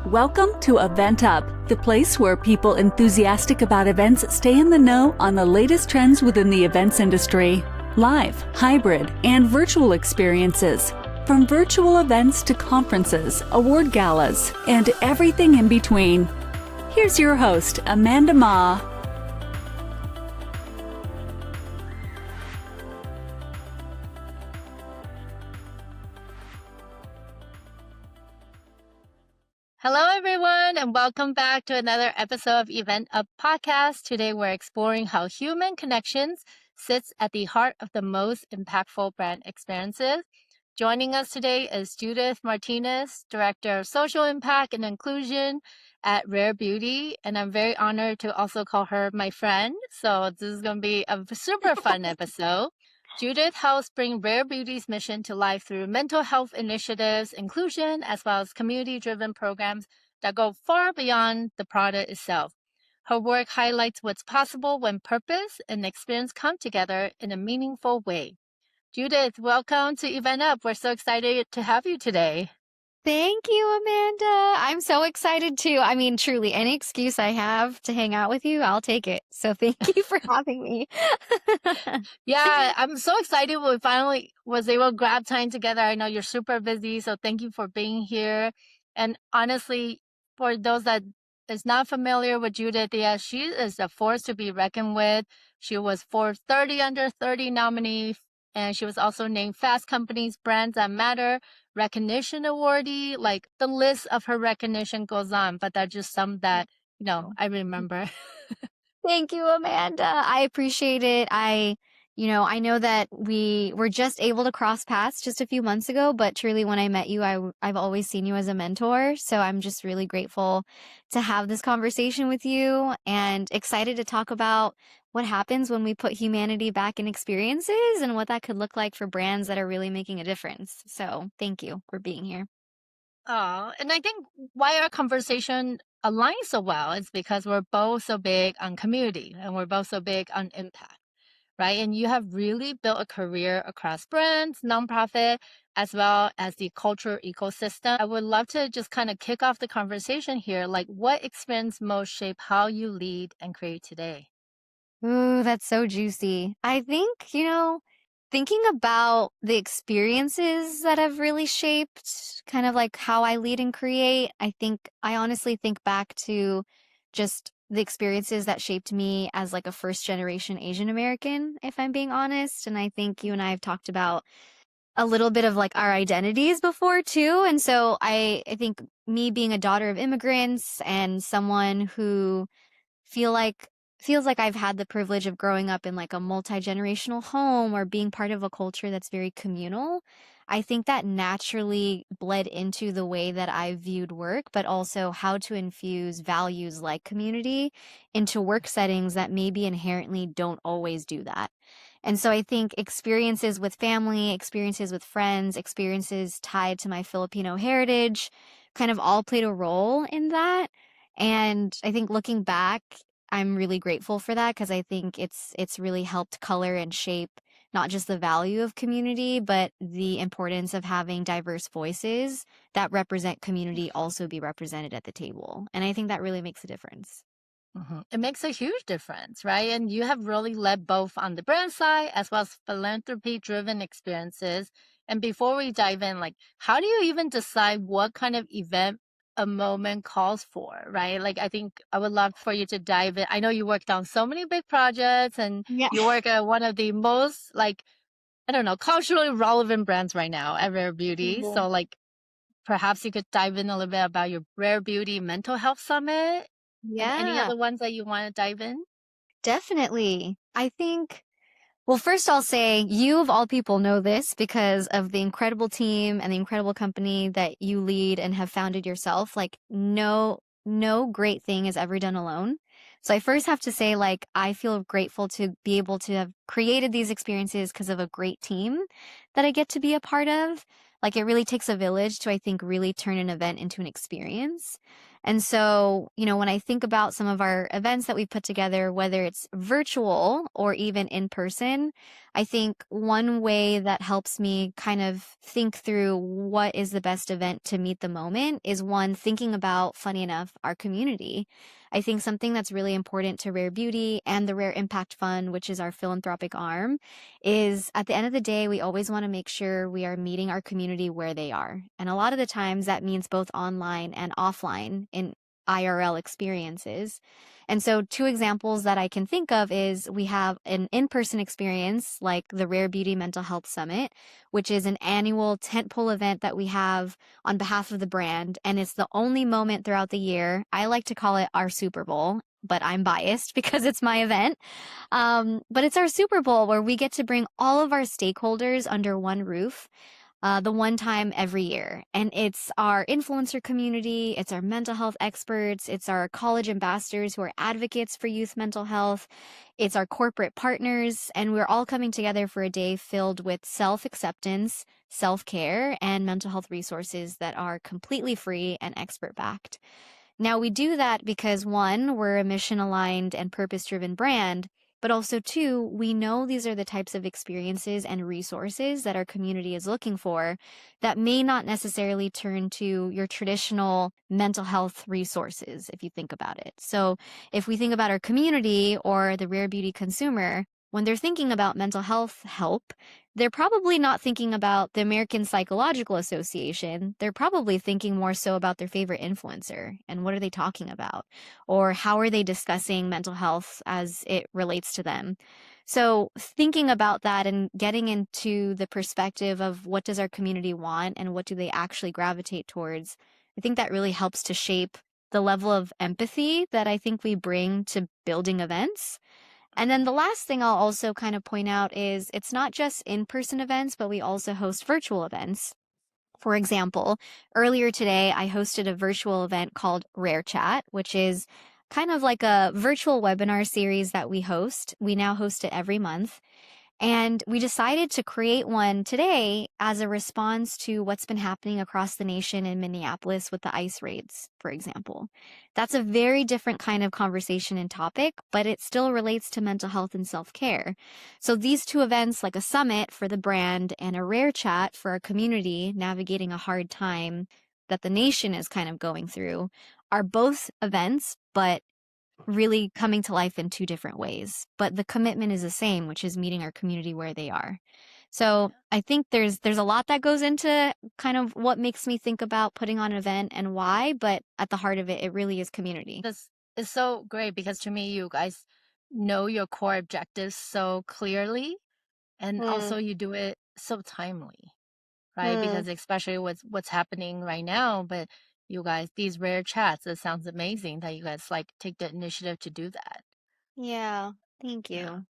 Welcome to EventUp, the place where people enthusiastic about events stay in the know on the latest trends within the events industry. Live, hybrid, and virtual experiences. From virtual events to conferences, award galas, and everything in between. Here's your host, Amanda Ma. Hello, everyone, and welcome back to another episode of EventUp podcast. Today, we're exploring how human connections sits at the heart of the most impactful brand experiences. Joining us today is Judith Martinez, Director of Social Impact and Inclusion at Rare Beauty, and I'm very honored to also call her my friend. So this is going to be a super fun episode. Judith helps bring Rare Beauty's mission to life through mental health initiatives, inclusion, as well as community-driven programs that go far beyond the product itself. Her work highlights what's possible when purpose and experience come together in a meaningful way. Judith, welcome to EventUp. We're so excited to have you today. Thank you, Amanda. I'm so excited too. I mean, truly, any excuse I have to hang out with you, I'll take it. So thank you for having me. Yeah, I'm so excited we finally was able to grab time together. I know you're super busy, so thank you for being here. And honestly, for those that is not familiar with Judith, yeah, she is a force to be reckoned with. She was Forbes 30 Under 30 nominee, and she was also named Fast Company's Brands That Matter recognition awardee. Like, the list of her recognition goes on, but that's just some that, I remember. Thank you, Amanda. I appreciate it. I know that we were just able to cross paths just a few months ago, but truly when I met you, I've always seen you as a mentor. So I'm just really grateful to have this conversation with you and excited to talk about what happens when we put humanity back in experiences and what that could look like for brands that are really making a difference. So thank you for being here. Oh, and I think why our conversation aligns so well is because we're both so big on community and we're both so big on impact, right? And you have really built a career across brands, nonprofit, as well as the cultural ecosystem. I would love to just kind of kick off the conversation here. Like, what experience most shape how you lead and create today? Ooh, that's so juicy. I think, thinking about the experiences that have really shaped kind of like how I lead and create, I honestly think back to just the experiences that shaped me as like a first generation Asian American, if I'm being honest. And I think you and I have talked about a little bit of like our identities before too. And so I think me being a daughter of immigrants and someone who feel like feels like I've had the privilege of growing up in like a multi-generational home or being part of a culture that's very communal. I think that naturally bled into the way that I viewed work, but also how to infuse values like community into work settings that maybe inherently don't always do that. And so I think experiences with family, experiences with friends, experiences tied to my Filipino heritage kind of all played a role in that. And I think looking back, I'm really grateful for that because I think it's really helped color and shape not just the value of community, but the importance of having diverse voices that represent community also be represented at the table. And I think that really makes a difference. It makes a huge difference, right? And you have really led both on the brand side as well as philanthropy-driven experiences. And before we dive in, like, how do you even decide what kind of event a moment calls for, right? Like, I think I would love for you to dive in. I know you worked on so many big projects and Yeah. you work at one of the most, like, I don't know, culturally relevant brands right now at Rare Beauty. Mhm. So, like, perhaps you could dive in a little bit about your Rare Beauty Mental Health Summit and any Yeah, other ones that you want to dive in? definitely. I think, well, first I'll say you of all people know this because of the incredible team and the incredible company that you lead and have founded yourself. Like no great thing is ever done alone. So I first have to say, like, I feel grateful to be able to have created these experiences because of a great team that I get to be a part of. Like, it really takes a village to, I think, really turn an event into an experience. And so, when I think about some of our events that we've put together, whether it's virtual or even in person, I think one way that helps me kind of think through what is the best event to meet the moment is one, thinking about, funny enough, our community. I think something that's really important to Rare Beauty and the Rare Impact Fund, which is our philanthropic arm, is at the end of the day, we always want to make sure we are meeting our community where they are. And a lot of the times that means both online and offline in IRL experiences. And so two examples that I can think of is we have an in-person experience like the Rare Beauty Mental Health Summit, which is an annual tentpole event that we have on behalf of the brand. And it's the only moment throughout the year. I like to call it our Super Bowl, but I'm biased because it's my event. But it's our Super Bowl where we get to bring all of our stakeholders under one roof, the one time every year. And it's our influencer community, it's our mental health experts, it's our college ambassadors who are advocates for youth mental health, it's our corporate partners, and we're all coming together for a day filled with self-acceptance, self-care, and mental health resources that are completely free and expert-backed. Now, we do that because one, we're a mission-aligned and purpose-driven brand, but also two, we know these are the types of experiences and resources that our community is looking for that may not necessarily turn to your traditional mental health resources, if you think about it. So if we think about our community or the Rare Beauty consumer, when they're thinking about mental health help, they're probably not thinking about the American Psychological Association. They're probably thinking more so about their favorite influencer and what are they talking about, or how are they discussing mental health as it relates to them. So thinking about that and getting into the perspective of what does our community want and what do they actually gravitate towards, I think that really helps to shape the level of empathy that I think we bring to building events. And then the last thing I'll also kind of point out is it's not just in-person events, but we also host virtual events. For example, earlier today, I hosted a virtual event called Rare Chat, which is kind of like a virtual webinar series that we host. We now host it every month. And we decided to create one today as a response to what's been happening across the nation in Minneapolis with the ICE raids, for example. That's a very different kind of conversation and topic, but it still relates to mental health and self-care. So these two events, like a summit for the brand and a Rare Chat for our community navigating a hard time that the nation is kind of going through, are both events, but really coming to life in two different ways. But the commitment is the same, which is meeting our community where they are. So I think there's a lot that goes into kind of what makes me think about putting on an event and why, but at the heart of it, it really is community. This is so great because to me, you guys know your core objectives so clearly, and also you do it so timely, right? Because especially with what's happening right now, but you guys, these rare chats, it sounds amazing that you guys like take the initiative to do that. Yeah, thank Yeah. you.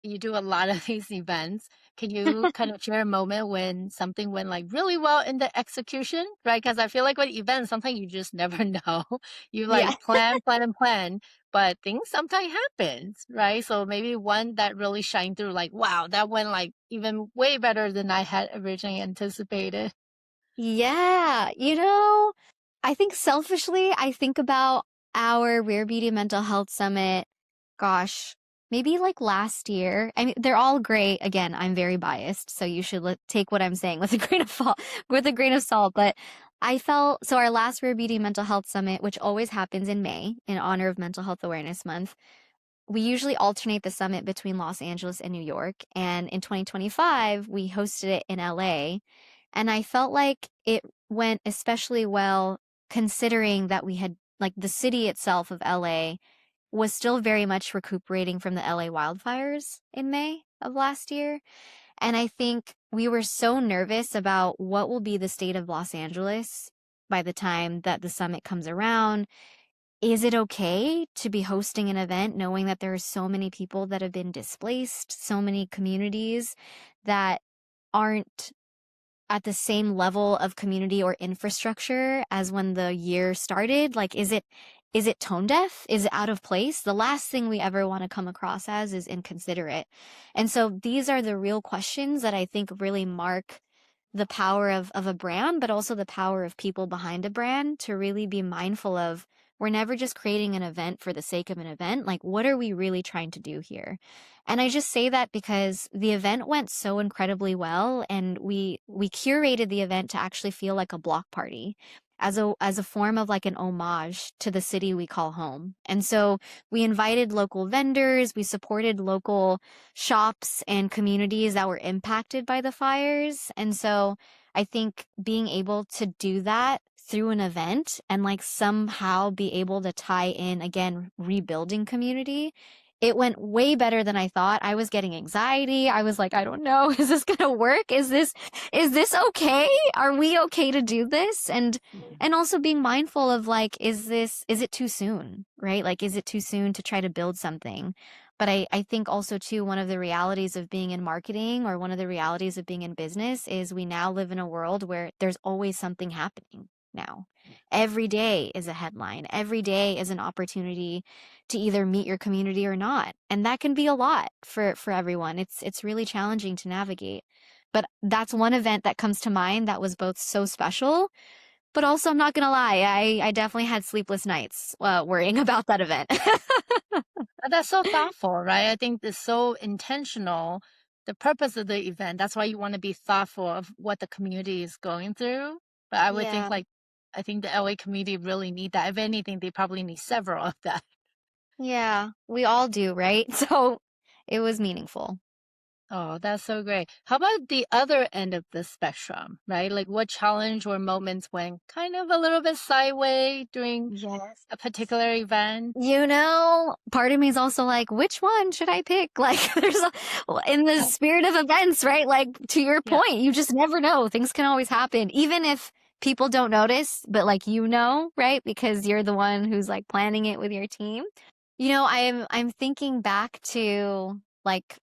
You do a lot of these events. Can you kind of share a moment when something went like really well in the execution, right? Because I feel like with events, sometimes you just never know. You Yeah. like plan, plan, and plan, but things sometimes happens, right? So maybe one that really shined through, like, wow, that went like even way better than I had originally anticipated. Yeah, I think selfishly, I think about our Rare Beauty Mental Health Summit, gosh, maybe like last year. I mean, they're all great. Again, I'm very biased, so you should take what I'm saying with a grain of salt. But I felt so our last Rare Beauty Mental Health Summit, which always happens in May in honor of Mental Health Awareness Month, we usually alternate the summit between Los Angeles and New York. And in 2025, we hosted it in LA. And I felt like it went especially well considering that we had, like, the city itself of LA was still very much recuperating from the LA wildfires in May of last year. And I think we were so nervous about what will be the state of Los Angeles by the time that the summit comes around. Is it okay to be hosting an event knowing that there are so many people that have been displaced, so many communities that aren't at the same level of community or infrastructure as when the year started? Like, is it tone deaf? Is it out of place? The last thing we ever want to come across as is inconsiderate. And so these are the real questions that I think really mark the power of a brand, but also the power of people behind a brand to really be mindful of we're never just creating an event for the sake of an event. Like, what are we really trying to do here? And I just say that because the event went so incredibly well, and we curated the event to actually feel like a block party as a form of like an homage to the city we call home. And so we invited local vendors, we supported local shops and communities that were impacted by the fires. And so I think being able to do that through an event and like somehow be able to tie in again rebuilding community, it went way better than I thought. I was getting anxiety. I was like, I don't know, is this going to work? Is this okay? Are we okay to do this? And also being mindful of like, is it too soon, right? Like, is it too soon to try to build something? But I think also too, one of the realities of being in marketing, or one of the realities of being in business, is we now live in a world where there's always something happening now. Every day is a headline. Every day is an opportunity to either meet your community or not. And that can be a lot for everyone. It's really challenging to navigate. But that's one event that comes to mind that was both so special, but also, I'm not gonna lie, I definitely had sleepless nights worrying about that event. That's so thoughtful, right? I think it's so intentional. The purpose of the event, that's why you want to be thoughtful of what the community is going through. But I would think Yeah. like, I think the LA community really need that. If anything, they probably need several of that. Yeah, we all do, right? So it was meaningful. Oh, that's so great. How about the other end of the spectrum, right? Like what challenge or moments went kind of a little bit sideways during Yes. a particular event? Part of me is also like, which one should I pick? Like, in the spirit of events, right? Like, to your Yeah. point, you just never know. Things can always happen, even if people don't notice, but like, right? Because you're the one who's like planning it with your team. I'm thinking back to like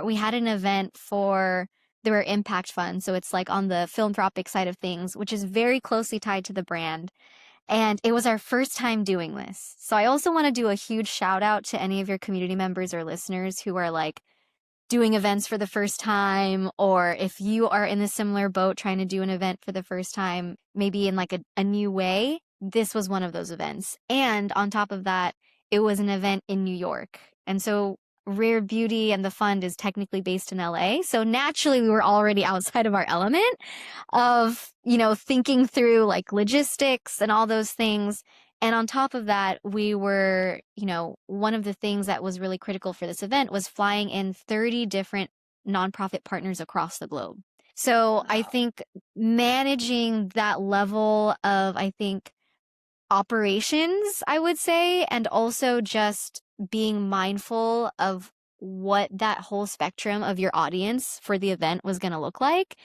we had an event for there were impact funds, so it's like on the philanthropic side of things, which is very closely tied to the brand. And it was our first time doing this. So I also want to do a huge shout out to any of your community members or listeners who are like doing events for the first time, or if you are in a similar boat trying to do an event for the first time, maybe in like a new way. This was one of those events. And on top of that, it was an event in New York. And so Rare Beauty and the fund is technically based in LA. So naturally, we were already outside of our element of, thinking through like logistics and all those things. And on top of that, we were, one of the things that was really critical for this event was flying in 30 different nonprofit partners across the globe. So I Wow. think managing that level of, operations, I would say, and also just being mindful of what that whole spectrum of your audience for the event was going to look like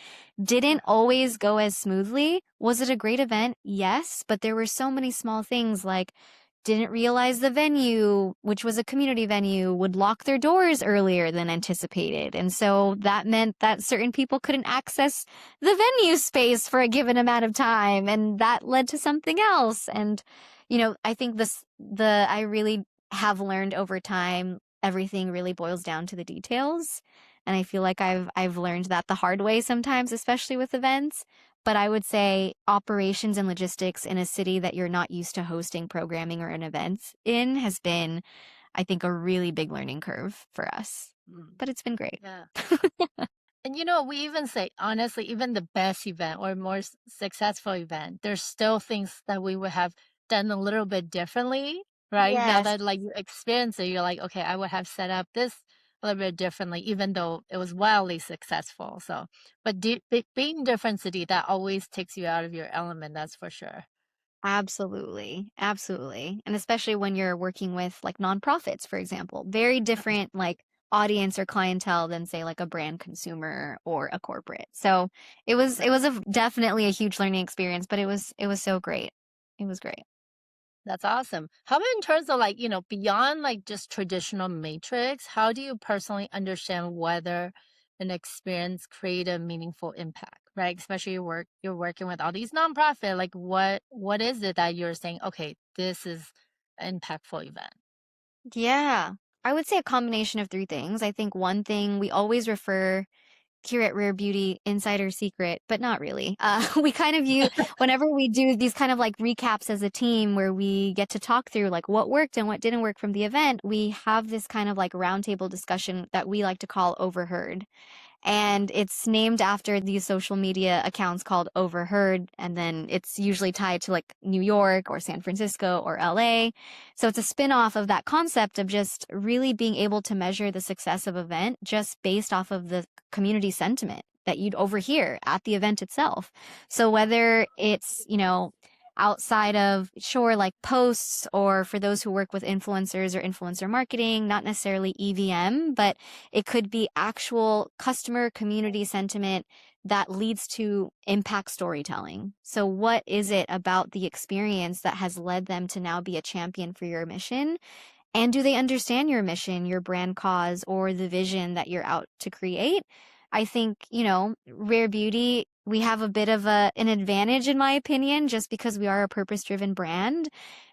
didn't always go as smoothly. Was it a great event? Yes, but there were so many small things like didn't realize the venue, which was a community venue, would lock their doors earlier than anticipated. And so that meant that certain people couldn't access the venue space for a given amount of time. And that led to something else. And, I think I really have learned over time, everything really boils down to the details. And I feel like I've learned that the hard way sometimes, especially with events. But I would say operations and logistics in a city that you're not used to hosting programming or an event in has been, I think, a really big learning curve for us. Mm. But it's been great. Yeah. And we even say, honestly, even the best event or more successful event, there's still things that we would have done a little bit differently, right? Now Yes, that like you experience it, you're like, okay, I would have set up this a little bit differently, even though it was wildly successful. So, but being different city, that always takes you out of your element, that's for sure. absolutely. Absolutely. And especially when you're working with like nonprofits, for example, very different like audience or clientele than say like a brand consumer or a corporate. So it was definitely a huge learning experience, but it was so great. It was great. That's awesome. How about in terms of like, beyond like just traditional matrix, how do you personally understand whether an experience create a meaningful impact, right? Especially you're working with all these nonprofit, like what is it that you're saying, okay, this is an impactful event? Yeah. I would say a combination of three things. I think one thing we always refer here at Rare Beauty insider secret, but not really. We kind of use, whenever we do these kind of like recaps as a team where we get to talk through like what worked and what didn't work from the event, we have this kind of like roundtable discussion that we like to call Overheard. And it's named after these social media accounts called Overheard. And then it's usually tied to like New York or San Francisco or LA. So it's a spin-off of that concept of just really being able to measure the success of an event just based off of the community sentiment that you'd overhear at the event itself. So whether it's, outside of, sure, like posts, or for those who work with influencers or influencer marketing, not necessarily EVM, but it could be actual customer community sentiment that leads to impact storytelling. So what is it about the experience that has led them to now be a champion for your mission? And do they understand your mission, your brand cause, or the vision that you're out to create? I think, Rare Beauty, we have a bit of an advantage, in my opinion, just because we are a purpose-driven brand.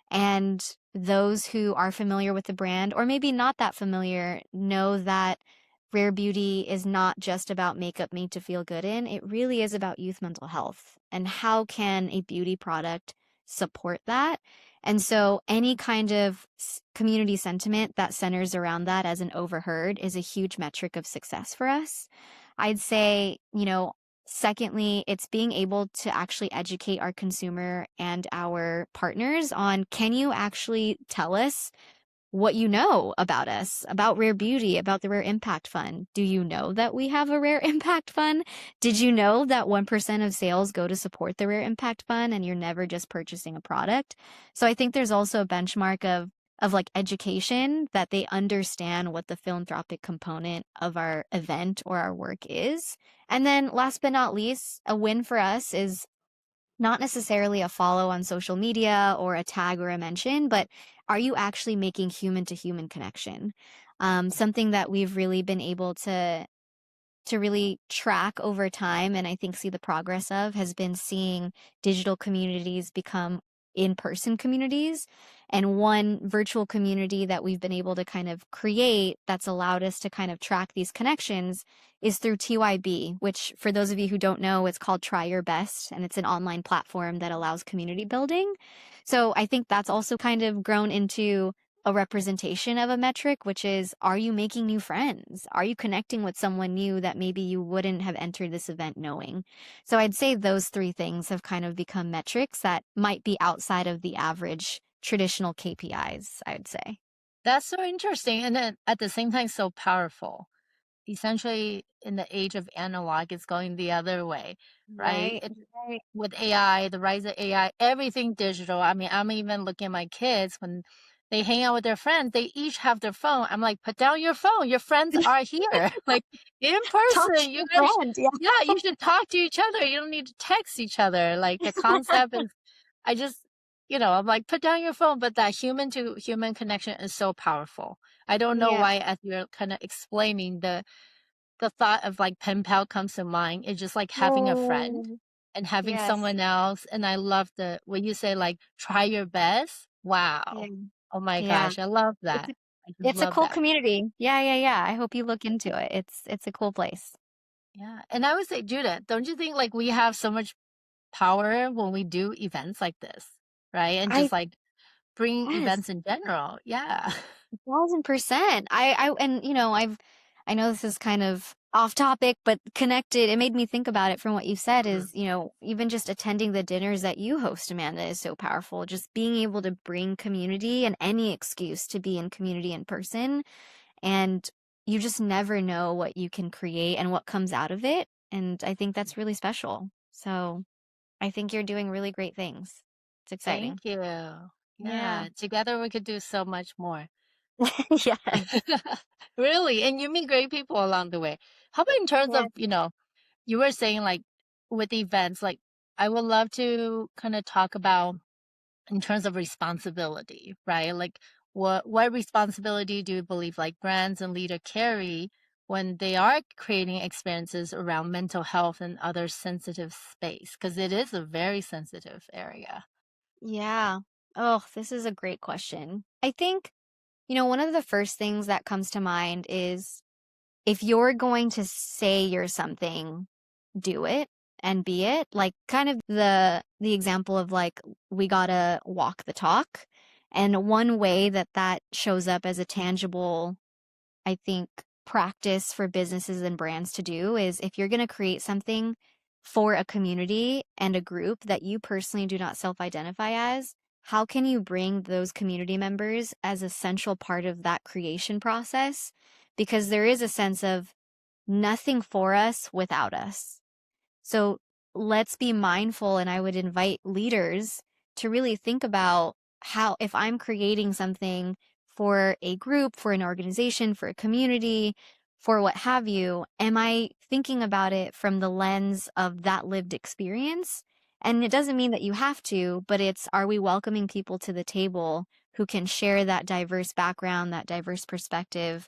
And those who are familiar with the brand, or maybe not that familiar, know that Rare Beauty is not just about makeup made to feel good in. It really is about youth mental health. And how can a beauty product support that? And so any kind of community sentiment that centers around that as an overheard is a huge metric of success for us. I'd say, secondly, it's being able to actually educate our consumer and our partners on, can you actually tell us what you know about us, about Rare Beauty, about the Rare Impact Fund? Do you know that we have a Rare Impact Fund? Did you know that 1% of sales go to support the Rare Impact Fund and you're never just purchasing a product? So I think there's also a benchmark of like education, that they understand what the philanthropic component of our event or our work is. And then last but not least, a win for us is not necessarily a follow on social media or a tag or a mention, but are you actually making human to human connection? Something that we've really been able to really track over time, and I think see the progress of, has been seeing digital communities become in-person communities. And one virtual community that we've been able to kind of create that's allowed us to kind of track these connections is through TYB, which, for those of you who don't know, it's called Try Your Best, and it's an online platform that allows community building. So I think that's also kind of grown into a representation of a metric, which is, are you making new friends? Are you connecting with someone new that maybe you wouldn't have entered this event knowing? So I'd say those three things have kind of become metrics that might be outside of the average traditional KPIs, I would say. That's so interesting. And then at the same time, so powerful. Essentially, in the age of analog, it's going the other way, right? Right, right. With AI, the rise of AI, everything digital. I mean, I'm even looking at my kids when they hang out with their friends, they each have their phone. I'm like, put down your phone. Your friends are here. Like in Talk to person, you your guys, friend. Yeah. yeah, you should talk to each other. You don't need to text each other. Like the concept is, I just, I'm like, put down your phone. But that human to human connection is so powerful. I don't know Yeah. why, as you're kind of explaining, the thought of like pen pal comes to mind. It's just like having a friend Oh, and having yes. someone else. And I love the when you say like try your best. Yeah. Wow. Oh my Yeah. gosh, I love It's that. a I just it's a love cool that. community. Yeah, yeah, yeah. I hope you look into it. It's a cool place. Yeah. And I would say, Judith, don't you think like we have so much power when we do events like this, right? And I just like bring Yes. events in general. Yeah. 1,000%. And I know this is kind of off topic, but connected. It made me think about it from what you said Mhm. is, even just attending the dinners that you host, Amanda, is so powerful. Just being able to bring community and any excuse to be in community in person. And you just never know what you can create and what comes out of it. And I think that's really special. So I think you're doing really great things. It's exciting. Thank you. Yeah. Yeah. Together we could do so much more. Yes. Really, and you meet great people along the way. How about in terms of, Yes. you were saying like with events, like I would love to kind of talk about in terms of responsibility, right? Like what responsibility do you believe like brands and leader carry when they are creating experiences around mental health and other sensitive space? Because it is a very sensitive area. Yeah. Oh, this is a great question. I think, one of the first things that comes to mind is if you're going to say you're something, do it and be it. Like kind of the example of like we gotta walk the talk. And one way that that shows up as a tangible, I think, practice for businesses and brands to do is if you're going to create something for a community and a group that you personally do not self-identify as, how can you bring those community members as a central part of that creation process? Because there is a sense of nothing for us without us. So let's be mindful, and I would invite leaders to really think about how, if I'm creating something for a group, for an organization, for a community, for what have you, am I thinking about it from the lens of that lived experience? And it doesn't mean that you have to, but it's, are we welcoming people to the table who can share that diverse background, that diverse perspective,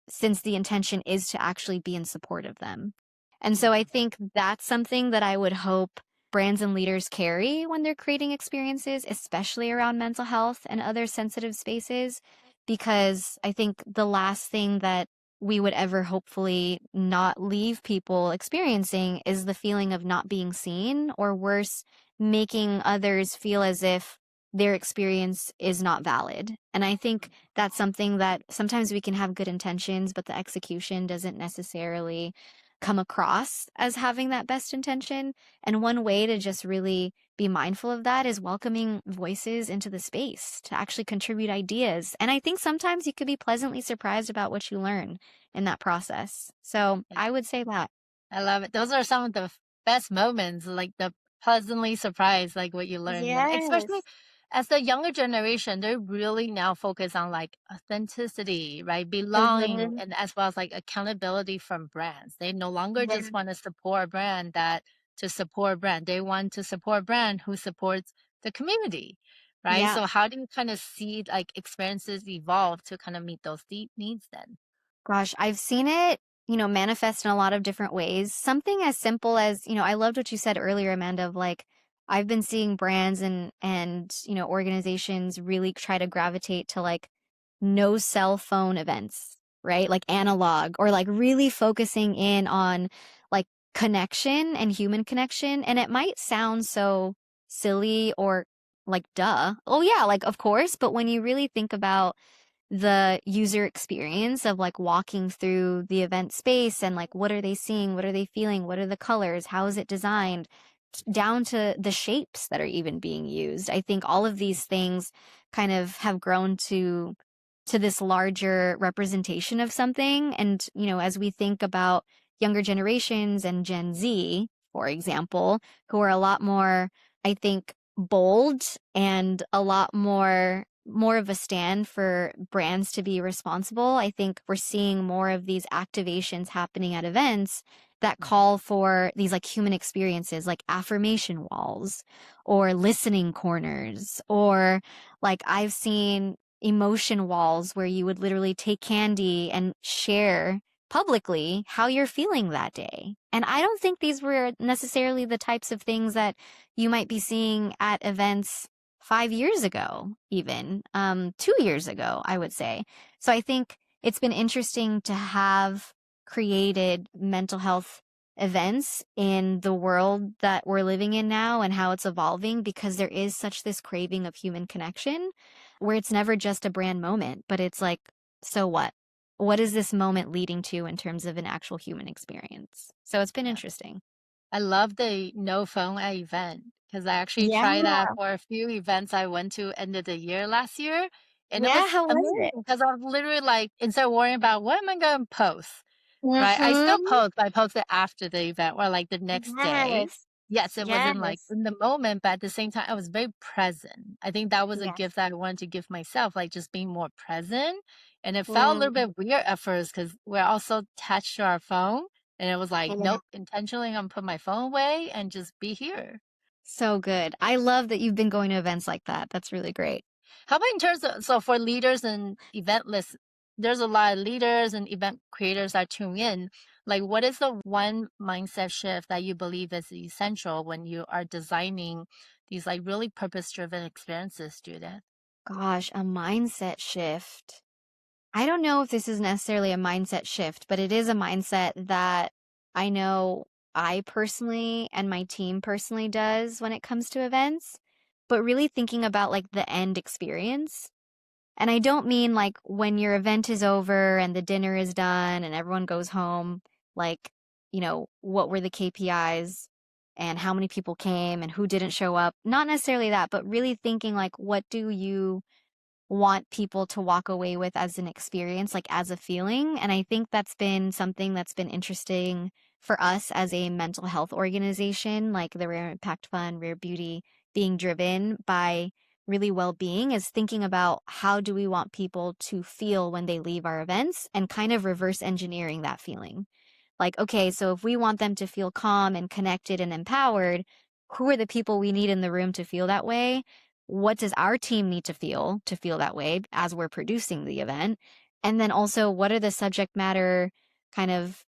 since the intention is to actually be in support of them? And so I think that's something that I would hope brands and leaders carry when they're creating experiences, especially around mental health and other sensitive spaces, because I think the last thing that we would ever hopefully not leave people experiencing is the feeling of not being seen, or worse, making others feel as if their experience is not valid. And I think that's something that sometimes we can have good intentions, but the execution doesn't necessarily come across as having that best intention. And one way to just really be mindful of that is welcoming voices into the space to actually contribute ideas. And I think sometimes you could be pleasantly surprised about what you learn in that process. So Yeah, I would say that. I love it. Those are some of the best moments, like the pleasantly surprised, like what you learn. And especially Yes. as the younger generation, they really now focus on like authenticity, right? Belonging, Mhm. and as well as like accountability from brands. They no longer Yeah. just want to support a brand that to support a brand. They want to support a brand who supports the community, right? Yeah. So how do you kind of see like experiences evolve to kind of meet those deep needs then? Gosh, I've seen it, manifest in a lot of different ways. Something as simple as, I loved what you said earlier, Amanda, of like, I've been seeing brands and organizations really try to gravitate to like no cell phone events, right? Like analog, or like really focusing in on like connection and human connection. And it might sound so silly or like, duh. Oh yeah, like of course. But when you really think about the user experience of like walking through the event space and like what are they seeing, what are they feeling, what are the colors, how is it designed, down to the shapes that are even being used. I think all of these things kind of have grown to this larger representation of something. And as we think about younger generations and Gen Z, for example, who are a lot more, I think, bold and a lot more of a stand for brands to be responsible. I think we're seeing more of these activations happening at events that call for these like human experiences, like affirmation walls or listening corners, or like I've seen emotion walls where you would literally take candy and share publicly how you're feeling that day. And I don't think these were necessarily the types of things that you might be seeing at events 5 years ago, even 2 years ago, I would say. So I think it's been interesting to have created mental health events in the world that we're living in now and how it's evolving, because there is such this craving of human connection where it's never just a brand moment, but it's like, so what? What is this moment leading to in terms of an actual human experience? So it's been Yeah. interesting. I love the no phone at event because I actually Yeah. tried that for a few events I went to end of the year last year. And it Yeah. was How was amazing it? because I was literally like, instead of worrying about what am I going to post, right? I still Mm-hmm. post, but I posted after the event or like the next day. Yes. Yes, it wasn't like Yes. in the moment, but at the same time, I was very present. I think that was a Yes. gift that I wanted to give myself, like just being more present. And it felt a little Mm, bit weird at first because we're also attached to our phone. And it was like, yeah. nope, intentionally, I'm gonna put my phone away and just be here. So good. I love that you've been going to events like that. That's really great. How about in terms of, so for leaders and event lists, there's a lot of leaders and event creators that tune in. Like, what is the one mindset shift that you believe is essential when you are designing these like really purpose driven experiences, Judith? Gosh, a mindset shift. I don't know if this is necessarily a mindset shift, but it is a mindset that I know I personally and my team personally does when it comes to events, but really thinking about like the end experience. And I don't mean like when your event is over and the dinner is done and everyone goes home, like, what were the KPIs and how many people came and who didn't show up? Not necessarily that, but really thinking like, what do you want people to walk away with as an experience, like as a feeling? And I think that's been something that's been interesting for us as a mental health organization, like the Rare Impact Fund, Rare Beauty, being driven by really well-being, is thinking about how do we want people to feel when they leave our events and kind of reverse engineering that feeling. Like, okay, so if we want them to feel calm and connected and empowered, who are the people we need in the room to feel that way? What does our team need to feel that way as we're producing the event? And then also, what are the subject matter kind of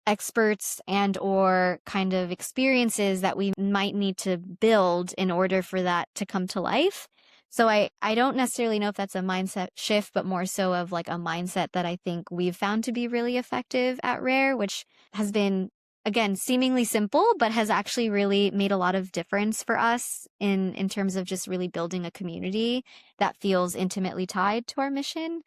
experts and or kind of experiences that we might need to build in order for that to come to life? So I don't necessarily know if that's a mindset shift, but more so of like a mindset that I think we've found to be really effective at Rare, which has been, again, seemingly simple, but has actually really made a lot of difference for us in terms of just really building a community that feels intimately tied to our mission.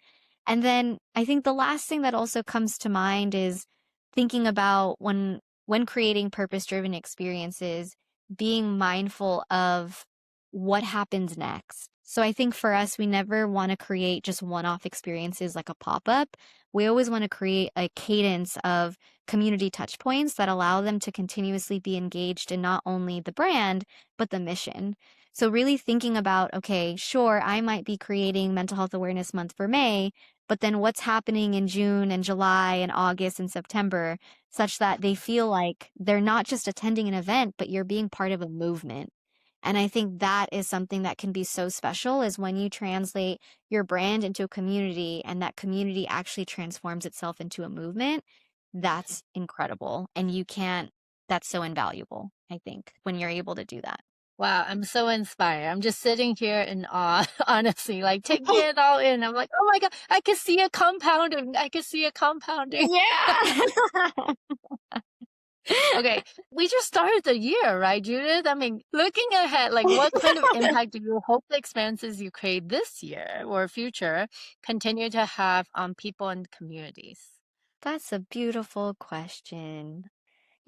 And then I think the last thing that also comes to mind is thinking about when creating purpose-driven experiences, being mindful of what happens next. So I think for us, we never want to create just one-off experiences like a pop-up. We always want to create a cadence of community touch points that allow them to continuously be engaged in not only the brand, but the mission. So really thinking about, okay, sure, I might be creating Mental Health Awareness Month for May, but then what's happening in June and July and August and September, such that they feel like they're not just attending an event, but you're being part of a movement. And I think that is something that can be so special, is when you translate your brand into a community and that community actually transforms itself into a movement. That's incredible. And that's so invaluable, I think, when you're able to do that. Wow, I'm so inspired. I'm just sitting here in awe, honestly, like taking it all in. I'm like, oh my God, I can see it compounding. I can see it compounding. Yeah. Okay, we just started the year, right, Judith? I mean, looking ahead, like what kind of impact do you hope the experiences you create this year or future continue to have on people and communities? That's a beautiful question.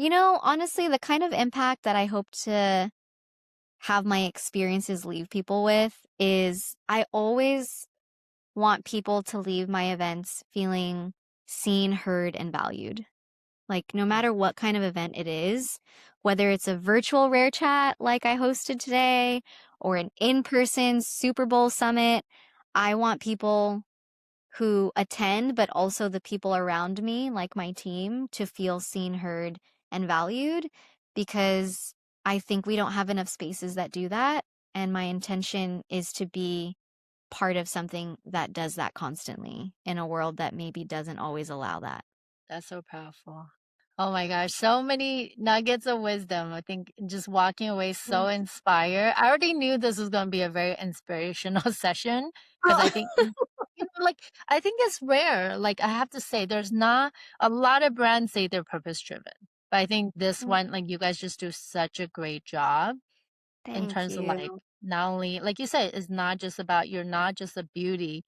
Honestly, the kind of impact that I hope to have my experiences leave people with is I always want people to leave my events feeling seen, heard, and valued. Like, no matter what kind of event it is, whether it's a virtual Rare Chat like I hosted today or an in-person Super Bowl summit, I want people who attend, but also the people around me, like my team, to feel seen, heard, and valued, because I think we don't have enough spaces that do that. And my intention is to be part of something that does that constantly in a world that maybe doesn't always allow that. That's so powerful. Oh my gosh, so many nuggets of wisdom. I think just walking away so inspired. I already knew this was going to be a very inspirational session because I think, like, I think it's rare. Like, I have to say, there's not a lot of brands say they're purpose driven. But I think this one, like, you guys just do such a great job in Thank terms of, like, you. not only, like you said, it's not just about, you're not just a beauty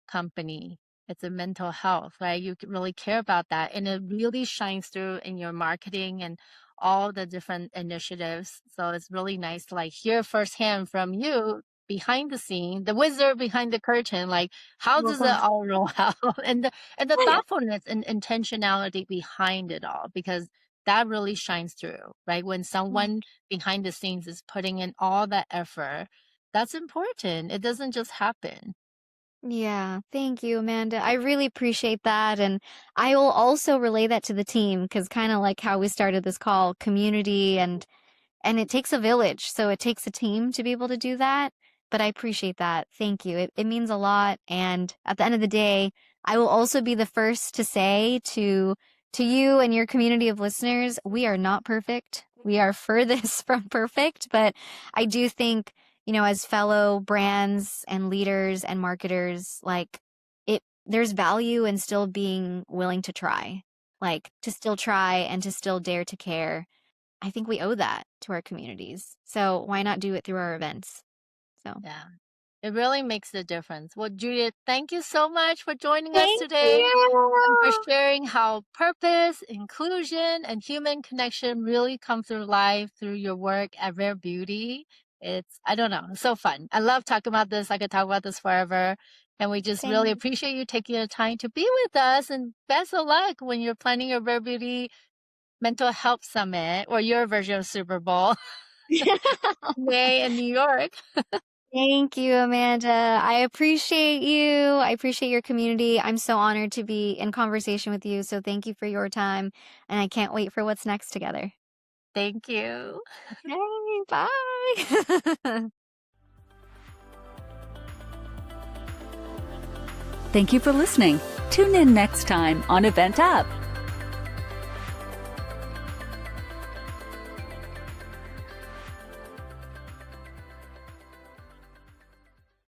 company. It's a mental health, right? You really care about that. And it really shines through in your marketing and all the different initiatives. So it's really nice to like hear firsthand from you behind the scene, the wizard behind the curtain, like how does it all roll out? And the thoughtfulness and intentionality behind it all, because that really shines through, right? When someone behind the scenes is putting in all that effort, that's important. It doesn't just happen. Yeah, thank you, Amanda. I really appreciate that. And I will also relay that to the team, because kind of like how we started this call, community and it takes a village. So it takes a team to be able to do that. But I appreciate that. Thank you. It means a lot. And at the end of the day, I will also be the first to say to you and your community of listeners, we are not perfect. We are furthest from perfect, but I do think, as fellow brands and leaders and marketers, like, there's value in still being willing to try, like to still try and to still dare to care. I think we owe that to our communities. So why not do it through our events? So Yeah. It really makes a difference. Well, Judith, thank you so much for joining us thank today and for you. sharing how purpose, inclusion, and human connection really come through life through your work at Rare Beauty. I don't know, it's so fun. I love talking about this. I could talk about this forever. And we just really Same. appreciate you taking the time to be with us. And best of luck when you're planning your Rare Beauty Mental Health Summit or your version of Super Bowl, May in New York. Thank you, Amanda. I appreciate you. I appreciate your community. I'm so honored to be in conversation with you. So thank you for your time. And I can't wait for what's next together. Thank you. Okay, bye. Thank you for listening. Tune in next time on EventUp.